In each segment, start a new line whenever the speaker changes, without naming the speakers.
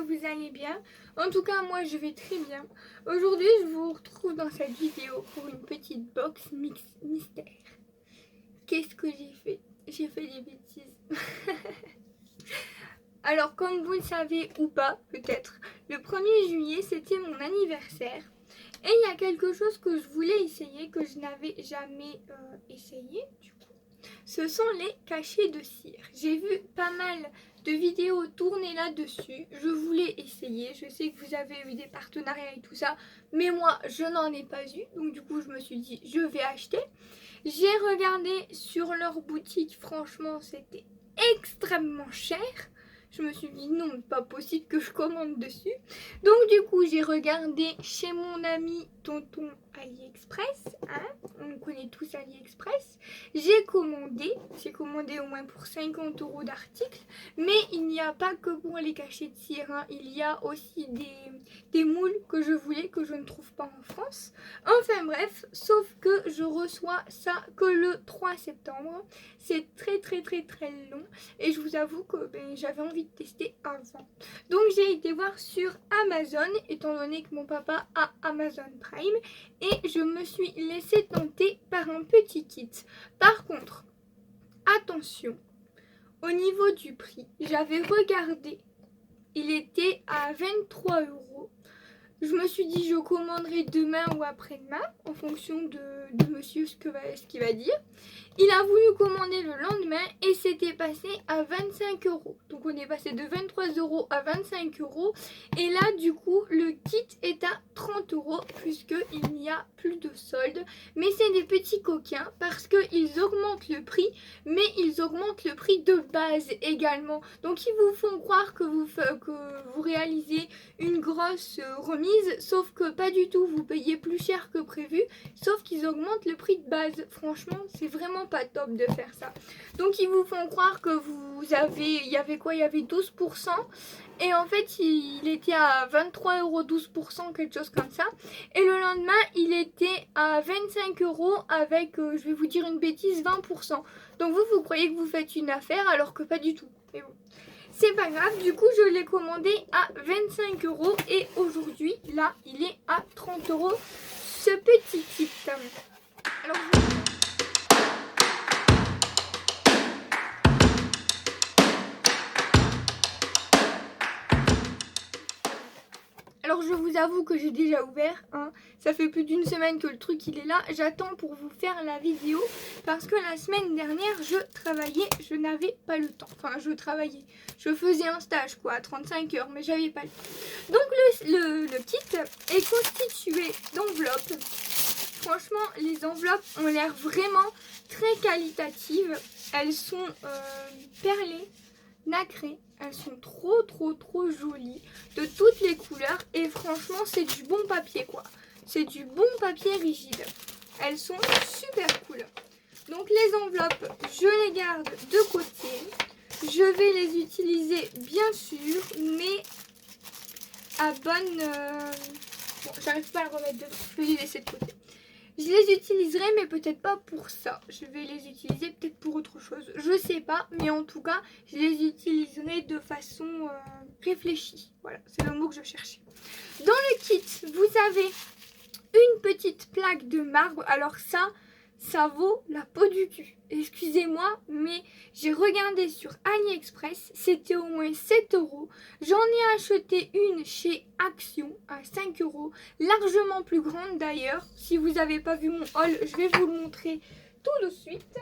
vous allez bien. En tout cas, moi je vais très bien. Aujourd'hui, je vous retrouve dans cette vidéo pour une petite box mystère. Qu'est-ce que j'ai fait? J'ai fait des bêtises. Alors, comme vous le savez ou pas, peut-être, le 1er juillet, c'était mon anniversaire. Et il y a quelque chose que je voulais essayer, que je n'avais jamais essayé, du coup. Ce sont les cachets de cire. J'ai vu pas mal de vidéos tournées là-dessus. Je voulais essayer. Je sais que vous avez eu des partenariats et tout ça. Mais moi, je n'en ai pas eu. Donc du coup, je me suis dit, je vais acheter. J'ai regardé sur leur boutique. Franchement, c'était extrêmement cher. Je me suis dit non, pas possible que je commande dessus. Donc du coup, j'ai regardé chez mon ami Tonton AliExpress. Hein, on connaît tous AliExpress. J'ai commandé au moins pour 50 € d'articles. Mais il n'y a pas que pour les cachets de cire. Hein. Il y a aussi des moules que je voulais, que je ne trouve pas en France. Enfin bref, sauf que je reçois ça que le 3 septembre. C'est très long. Et je vous avoue que j'avais envie de tester avant. Donc j'ai été voir sur Amazon, étant donné que mon papa a Amazon Prime. Et je me suis laissée tenter par un petit kit. Par contre, attention, au niveau du prix, j'avais regardé. Il était à 23 €. Je me suis dit je commanderai demain ou après-demain en fonction de monsieur ce qu'il va dire. Il a voulu commander le lendemain et c'était passé à 25 €. Donc on est passé de 23 € à 25 €. Et là du coup le kit est à 30 € puisqu'il n'y a plus de solde. Mais c'est des petits coquins parce qu'ils augmentent le prix, mais ils augmentent le prix de base également. Donc ils vous font croire que vous réalisez une grosse remise, sauf que pas du tout, vous payez plus cher que prévu, sauf qu'ils augmentent le prix de base. Franchement, c'est vraiment pas top de faire ça. Donc ils vous font croire que il y avait 12%, et en fait il était à 23 € 12%, quelque chose comme ça, et le lendemain il était à 25 € avec, je vais vous dire une bêtise, 20%. Donc vous croyez que vous faites une affaire alors que pas du tout. Mais bon, c'est pas grave, du coup je l'ai commandé à 25 € et aujourd'hui là il est à 30 € ce petit kit. Alors je vous avoue que j'ai déjà ouvert, hein. Ça fait plus d'une semaine que le truc il est là. J'attends pour vous faire la vidéo parce que la semaine dernière je travaillais, je n'avais pas le temps. Enfin je travaillais, je faisais un stage quoi à 35 heures, mais j'avais pas le temps. Donc le kit est constitué d'enveloppes. Franchement les enveloppes ont l'air vraiment très qualitatives. Elles sont perlées, nacrées. Elles sont trop jolies, de toutes les couleurs, et franchement c'est du bon papier quoi. C'est du bon papier rigide. Elles sont super cool. Donc les enveloppes, je les garde de côté. Je vais les utiliser bien sûr, mais à bonne... Bon, j'arrive pas à le remettre dedans, je vais les laisser de côté. Je les utiliserai, mais peut-être pas pour ça. Je vais les utiliser peut-être pour autre chose. Je sais pas, mais en tout cas, je les utiliserai de façon réfléchie. Voilà, c'est le mot que je cherchais. Dans le kit, vous avez une petite plaque de marbre. Alors ça vaut la peau du cul. Excusez-moi, mais j'ai regardé sur AliExpress, c'était au moins 7 €. J'en ai acheté une chez Action à 5 €, largement plus grande d'ailleurs. Si vous n'avez pas vu mon haul, je vais vous le montrer tout de suite.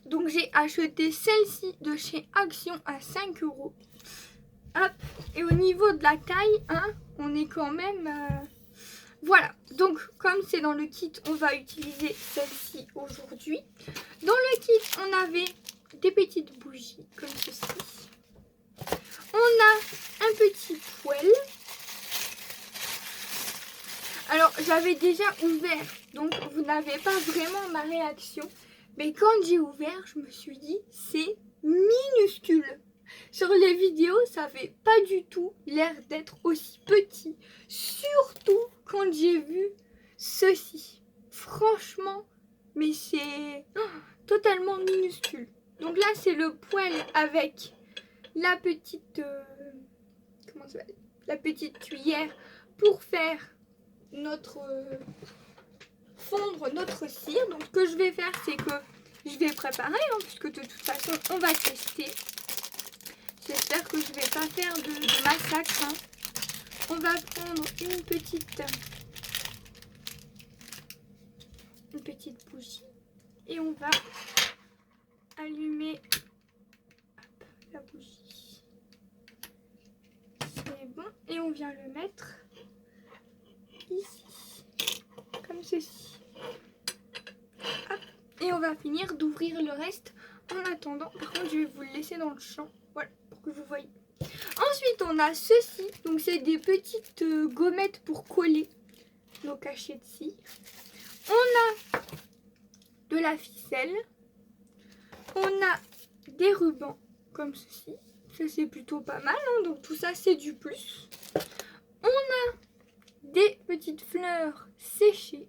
Donc j'ai acheté celle-ci de chez Action à 5 €. Hop, et au niveau de la taille, hein, on est quand même... Voilà, donc comme c'est dans le kit, on va utiliser celle-ci aujourd'hui. Dans le kit, on avait des petites bougies comme ceci. On a un petit poêle. Alors, j'avais déjà ouvert, donc vous n'avez pas vraiment ma réaction. Mais quand j'ai ouvert, je me suis dit, c'est minuscule. Sur les vidéos, ça n'avait pas du tout l'air d'être aussi petit. Surtout quand j'ai vu ceci. Franchement, mais c'est totalement minuscule. Donc là, c'est le poêle avec la petite... comment ça s'appelle, la petite cuillère pour faire notre fondre notre cire. Donc ce que je vais faire, c'est que je vais préparer, hein, puisque de toute façon on va tester. J'espère que je ne vais pas faire de massacre. Hein. On va prendre une petite bougie et on va allumer la bougie. C'est bon. Et on vient le mettre ici, comme ceci. Hop. Et on va finir d'ouvrir le reste en attendant. Par contre, je vais vous le laisser dans le champ. Voilà, pour que vous voyez. Ensuite, on a ceci. Donc, c'est des petites gommettes pour coller nos cachets de cire. On a de la ficelle. On a des rubans comme ceci. Ça, c'est plutôt pas mal. Hein. Donc, tout ça, c'est du plus. On a des petites fleurs séchées.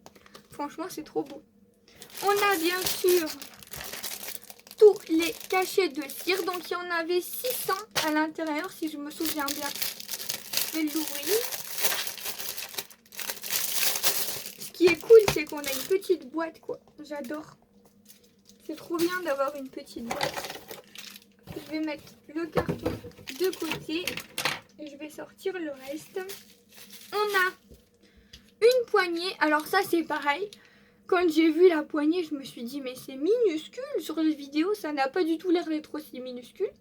Franchement, c'est trop beau. On a bien sûr tous les cachets de cire. Donc, il y en avait 600 à l'intérieur, si je me souviens bien. Je vais l'ouvrir. Ce qui est cool, c'est qu'on a une petite boîte, quoi. J'adore. C'est trop bien d'avoir une petite boîte. Je vais mettre le carton de côté et je vais sortir le reste. On a une poignée. Alors ça, c'est pareil. Quand j'ai vu la poignée, je me suis dit, mais c'est minuscule. Sur les vidéos, ça n'a pas du tout l'air d'être aussi minuscule.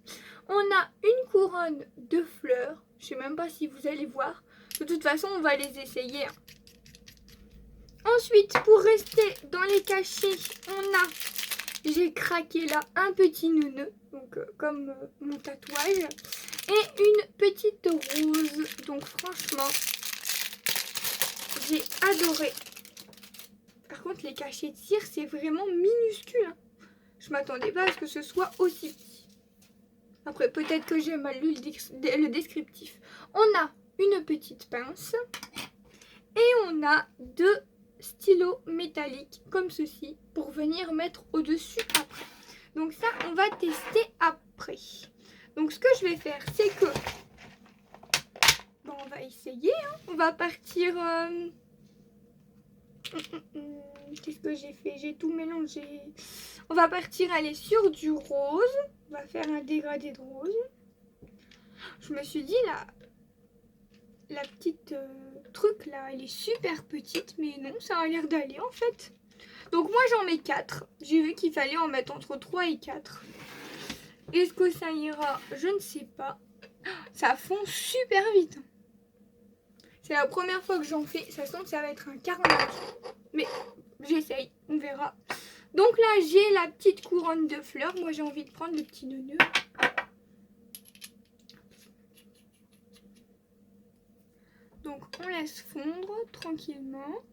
On a une couronne de fleurs. Je sais même pas si vous allez voir. De toute façon, on va les essayer. Ensuite, pour rester dans les cachets, j'ai craqué là un petit neuneu, donc comme mon tatouage, et une petite rose. Donc franchement, j'ai adoré. Par contre, les cachets de cire, c'est vraiment minuscule. Hein. Je m'attendais pas à ce que ce soit aussi petit. Après, peut-être que j'ai mal lu le descriptif. On a une petite pince et on a 2 stylos métalliques comme ceci pour venir mettre au-dessus après. Donc ça, on va tester après. Donc ce que je vais faire, c'est que bon, on va essayer. Hein. On va partir. Qu'est-ce que j'ai fait? J'ai tout mélangé. On va partir aller sur du rose. On va faire un dégradé de rose. Je me suis dit la petite truc là, elle est super petite, mais non, ça a l'air d'aller en fait. Donc moi j'en mets 4. J'ai vu qu'il fallait en mettre entre 3 et 4. Est-ce que ça ira? Je ne sais pas. Ça fond super vite. C'est la première fois que j'en fais. Ça sent que ça va être un carnage. Mais j'essaye, on verra. Donc là j'ai la petite couronne de fleurs. Moi j'ai envie de prendre le petit neuneu. Donc on laisse fondre tranquillement.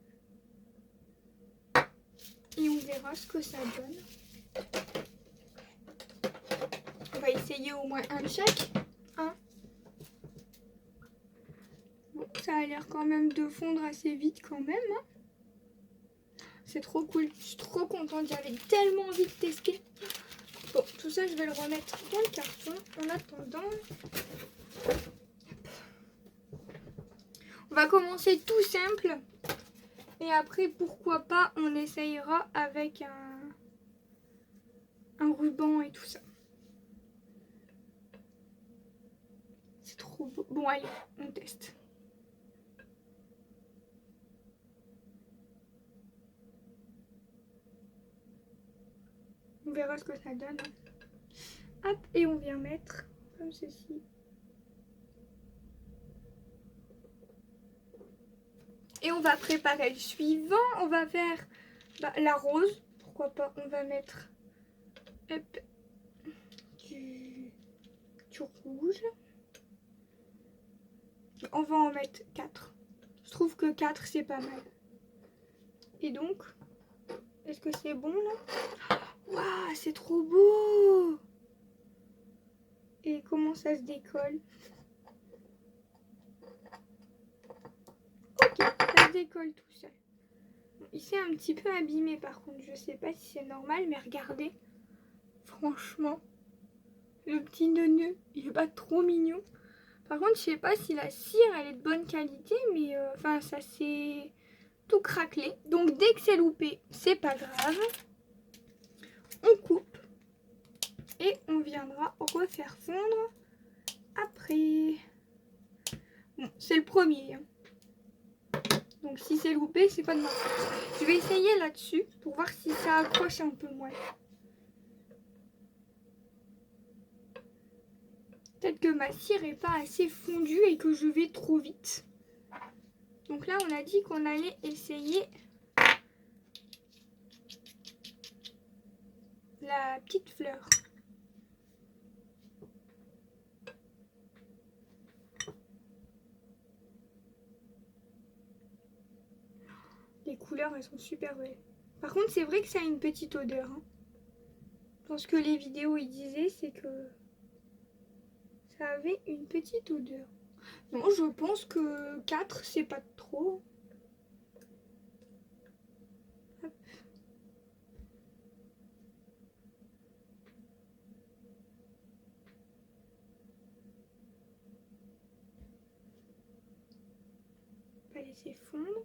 Et on verra ce que ça donne. On va essayer au moins un de chaque. Hein. Bon, ça a l'air quand même de fondre assez vite quand même. Hein. C'est trop cool. Je suis trop contente. J'avais tellement envie de tester. Bon, tout ça, je vais le remettre dans le carton. En attendant, on va commencer tout simple. Et après, pourquoi pas, on essayera avec un ruban et tout ça. C'est trop beau. Bon, allez, on teste. On verra ce que ça donne. Hop, et on vient mettre comme ceci. Et on va préparer le suivant. On va faire la rose. Pourquoi pas, on va mettre hop, du rouge. On va en mettre 4. Je trouve que 4 c'est pas mal. Et donc, est-ce que c'est bon là? Waouh, c'est trop beau! Et comment ça se décolle? Ok, ça se décolle tout seul. Bon, il s'est un petit peu abîmé par contre. Je sais pas si c'est normal, mais regardez. Franchement, le petit neuneu, il est pas trop mignon. Par contre, je sais pas si la cire elle est de bonne qualité, mais enfin ça s'est tout craquelé. Donc dès que c'est loupé, c'est pas grave. On coupe et on viendra refaire fondre après. Bon, c'est le premier. Donc si c'est loupé, c'est pas de ma faute. Je vais essayer là-dessus pour voir si ça accroche un peu moins. Peut-être que ma cire est pas assez fondue et que je vais trop vite. Donc là, on a dit qu'on allait essayer la petite fleur. Les couleurs, elles sont super belles. Par contre, c'est vrai que ça a une petite odeur. Hein. Dans ce que les vidéos ils disaient, c'est que ça avait une petite odeur. Non, je pense que 4, c'est pas trop. Hop. On va laisser fondre.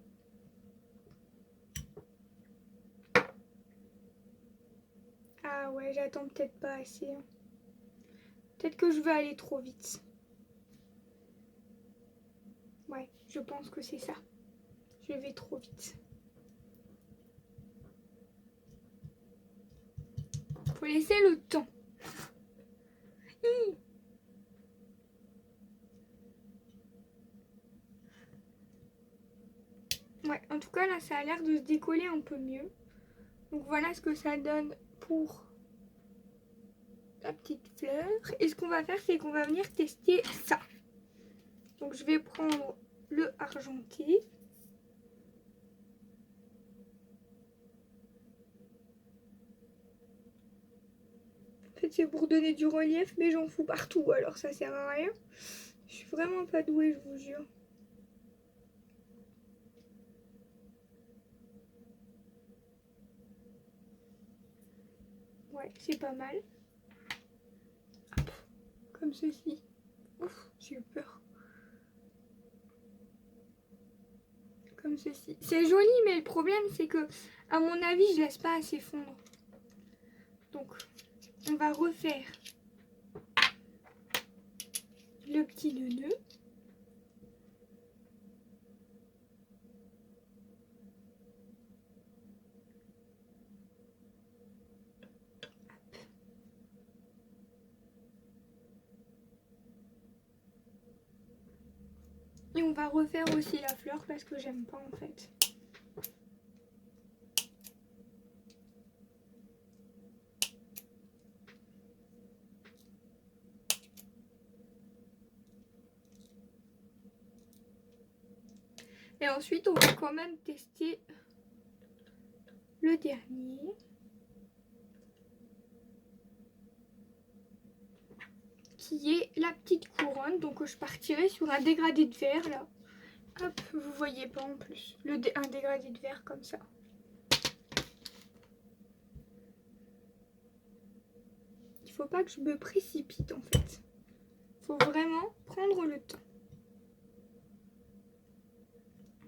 Ah ouais, j'attends peut-être pas assez. Hein. Peut-être que je vais aller trop vite. Ouais, je pense que c'est ça. Je vais trop vite. Faut laisser le temps. Ouais, en tout cas là ça a l'air de se décoller un peu mieux. Donc voilà ce que ça donne pour la petite fleur. Et ce qu'on va faire, c'est qu'on va venir tester ça. Donc je vais prendre le argenté. En fait c'est pour donner du relief, mais j'en fous partout, alors ça sert à rien. Je suis vraiment pas douée, je vous jure. Ouais, c'est pas mal. Hop, comme ceci. Ouf, j'ai eu peur. Comme ceci. C'est joli, mais le problème, c'est que, à mon avis, je laisse pas assez fondre. Donc, on va refaire le petit nœud. Et on va refaire aussi la fleur parce que j'aime pas en fait. Et ensuite, on va quand même tester le dernier. Qui est la petite couronne. Donc je partirai sur un dégradé de verre là. Hop, vous voyez pas en plus. Un dégradé de verre comme ça. Il faut pas que je me précipite en fait. Il faut vraiment prendre le temps.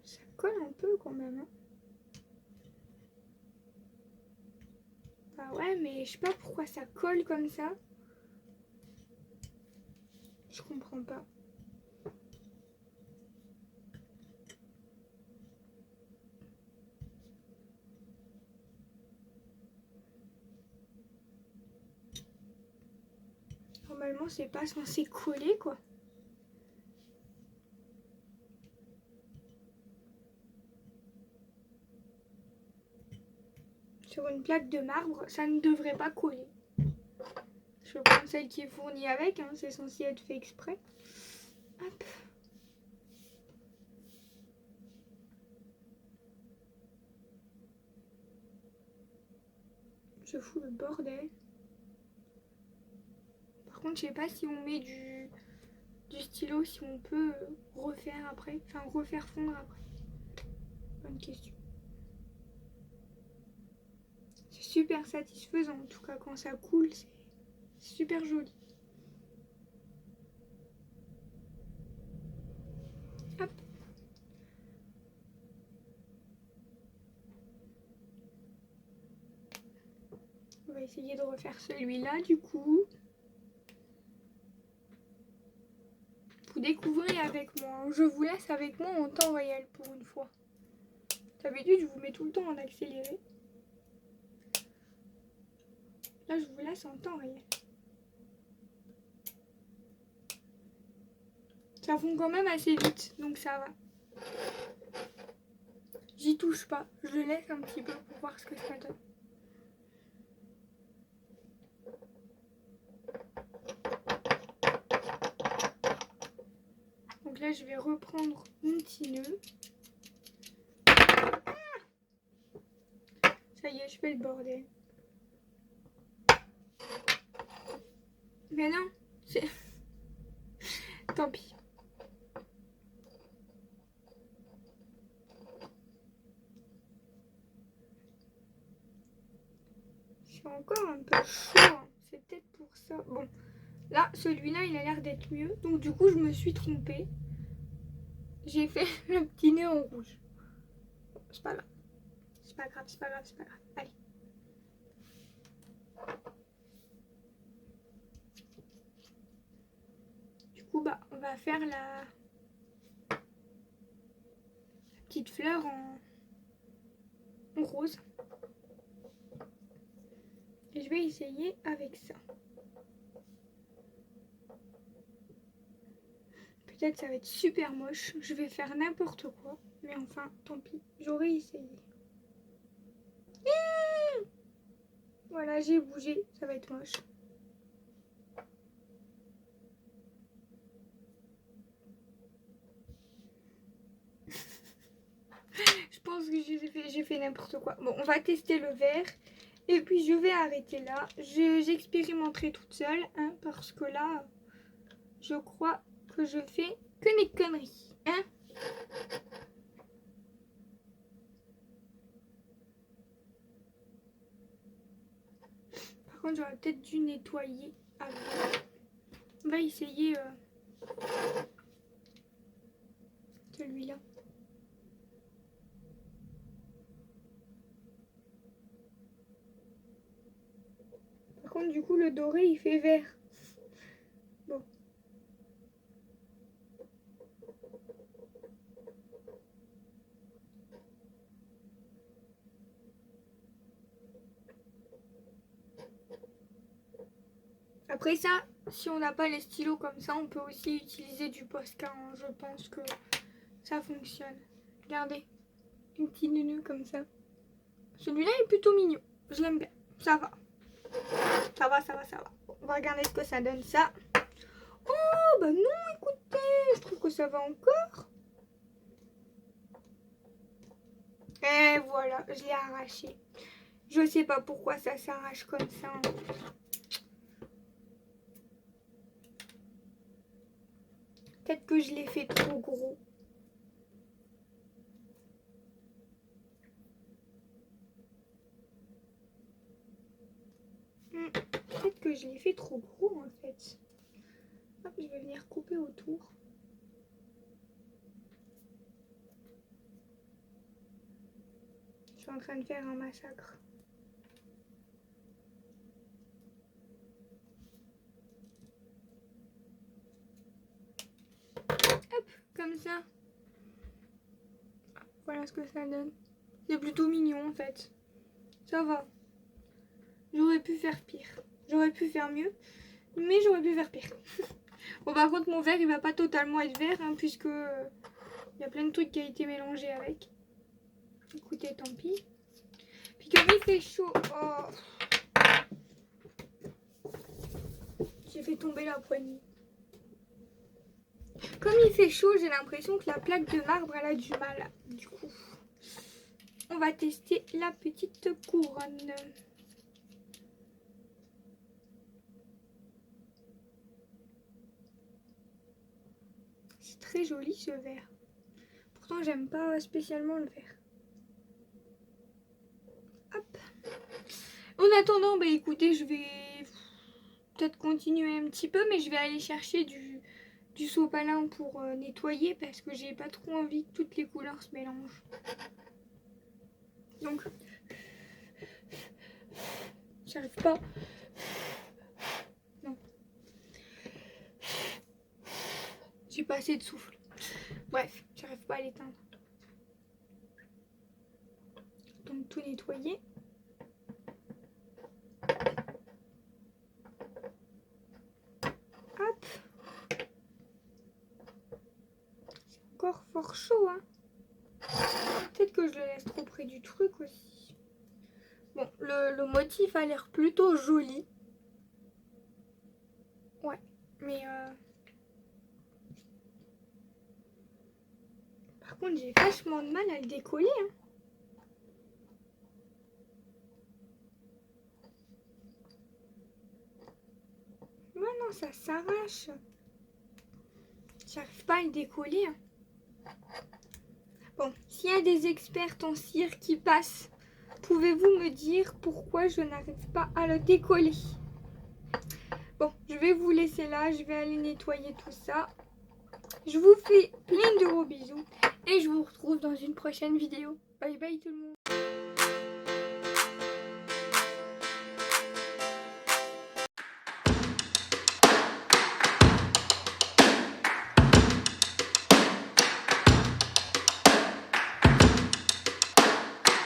Ça colle un peu quand même. Hein. Bah ouais, mais je sais pas pourquoi ça colle comme ça. Je comprends pas. Normalement, c'est pas censé coller quoi. Sur une plaque de marbre, ça ne devrait pas coller. Je vais prendre celle qui est fournie avec, hein, c'est censé être fait exprès. Hop. Je fous le bordel. Par contre, je sais pas si on met du stylo, si on peut refaire après, enfin refaire fondre après. Bonne question. C'est super satisfaisant en tout cas quand ça coule, c'est super joli. essayer de refaire celui-là du coup. Vous découvrez avec moi. Je vous laisse avec moi en temps réel pour une fois. D'habitude, je vous mets tout le temps en accéléré. Là, je vous laisse en temps réel. Ça fond quand même assez vite, donc ça va. J'y touche pas. Je le laisse un petit peu pour voir ce que ça donne. Donc là, je vais reprendre mon petit nœud. Ça y est, je fais le bordel. Mais non, c'est... Tant pis. C'est encore un peu chaud, hein. C'est peut-être pour ça. Bon, là, celui-là, il a l'air d'être mieux. Donc du coup, je me suis trompée. J'ai fait le petit nœud en rouge. C'est pas grave. C'est pas grave, c'est pas grave, c'est pas grave. Allez. Du coup, bah, on va faire la petite fleur en rose. Et je vais essayer avec ça. Peut-être ça va être super moche. Je vais faire n'importe quoi. Mais enfin, tant pis. J'aurais essayé. Voilà, j'ai bougé. Ça va être moche. Je pense que j'ai fait n'importe quoi. Bon, on va tester le vert. Et puis je vais arrêter là. J'expérimenterai toute seule. Hein, parce que là, je crois que je fais que des conneries. Hein? Par contre, j'aurais peut-être dû nettoyer avant. On va essayer celui-là. Par contre, du coup, le doré, il fait vert. Bon. Après ça, si on n'a pas les stylos comme ça, on peut aussi utiliser du Posca. Hein. Je pense que ça fonctionne. Regardez, un petit nœud comme ça. Celui-là est plutôt mignon. Je l'aime bien. Ça va. Ça va, ça va, ça va. On va regarder ce que ça donne ça. Oh, bah non, écoutez, je trouve que ça va encore. Et voilà, je l'ai arraché. Je sais pas pourquoi ça s'arrache comme ça. Peut-être que je l'ai fait trop gros. Peut-être que je l'ai fait trop gros en fait. Hop, je vais venir couper autour. Je suis en train de faire un massacre. Hop, comme ça. Voilà ce que ça donne. C'est plutôt mignon en fait. Ça va. J'aurais pu faire pire. J'aurais pu faire mieux. Mais j'aurais pu faire pire. Bon, par contre, mon verre, il va pas totalement être vert, hein, puisque il y a plein de trucs qui ont été mélangés avec. Écoutez, tant pis. Puis comme il fait chaud... Oh, j'ai fait tomber la poignée. Comme il fait chaud, j'ai l'impression que la plaque de marbre, elle a du mal. Du coup, on va tester la petite couronne. C'est très joli ce verre. Pourtant, j'aime pas spécialement le verre. Hop. En attendant, bah écoutez, je vais peut-être continuer un petit peu, mais je vais aller chercher du sopalin pour nettoyer parce que j'ai pas trop envie que toutes les couleurs se mélangent. Donc, J'arrive pas. Non. J'ai pas assez de souffle. Bref, j'arrive pas à l'éteindre. Donc tout nettoyer. Hop. C'est encore fort chaud, hein. Peut-être que je le laisse trop près du truc aussi. Bon, le motif a l'air plutôt joli. Ouais, mais par contre, j'ai vachement de mal à le décoller, hein. Ouais, non, ça s'arrache. J'arrive pas à le décoller, hein. Bon, s'il y a des experts en cire qui passent, pouvez-vous me dire pourquoi je n'arrive pas à le décoller? Bon, je vais vous laisser là, je vais aller nettoyer tout ça. Je vous fais plein de gros bisous et je vous retrouve dans une prochaine vidéo. Bye bye tout le monde.